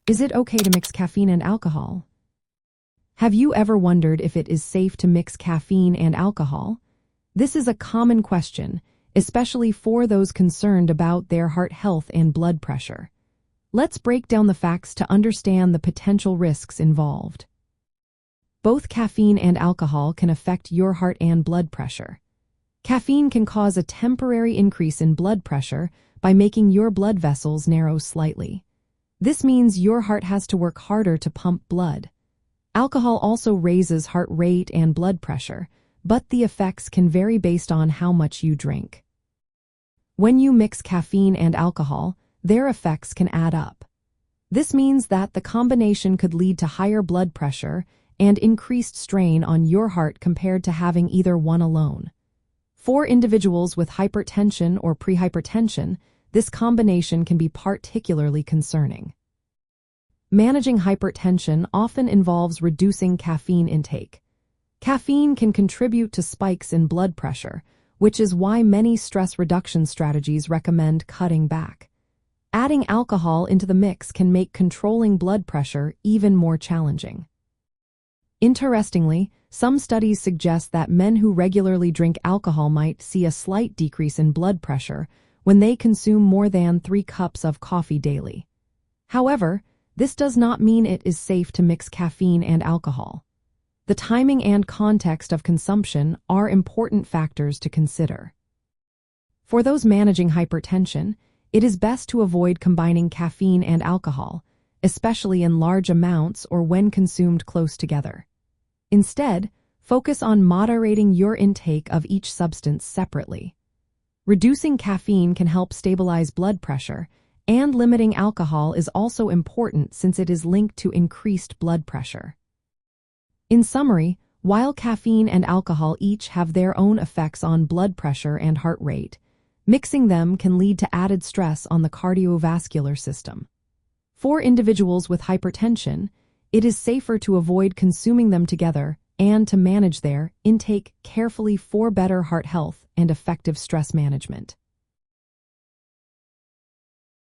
Is it okay to mix caffeine and alcohol? Have you ever wondered if it is safe to mix caffeine and alcohol? This is a common question, especially for those concerned about their heart health and blood pressure. Let's break down the facts to understand the potential risks involved. Both caffeine and alcohol can affect your heart and blood pressure. Caffeine can cause a temporary increase in blood pressure by making your blood vessels narrow slightly. This means your heart has to work harder to pump blood. Alcohol also raises heart rate and blood pressure, but the effects can vary based on how much you drink. When you mix caffeine and alcohol, their effects can add up. This means that the combination could lead to higher blood pressure and increased strain on your heart compared to having either one alone. For individuals with hypertension or prehypertension, this combination can be particularly concerning. Managing hypertension often involves reducing caffeine intake. Caffeine can contribute to spikes in blood pressure, which is why many stress reduction strategies recommend cutting back. Adding alcohol into the mix can make controlling blood pressure even more challenging. Interestingly, some studies suggest that men who regularly drink alcohol might see a slight decrease in blood pressure when they consume more than 3 cups of coffee daily. However, this does not mean it is safe to mix caffeine and alcohol. The timing and context of consumption are important factors to consider. For those managing hypertension, it is best to avoid combining caffeine and alcohol, especially in large amounts or when consumed close together. Instead, focus on moderating your intake of each substance separately. Reducing caffeine can help stabilize blood pressure, and limiting alcohol is also important since it is linked to increased blood pressure. In summary, while caffeine and alcohol each have their own effects on blood pressure and heart rate, mixing them can lead to added stress on the cardiovascular system. For individuals with hypertension, it is safer to avoid consuming them together and to manage their intake carefully for better heart health and effective stress management.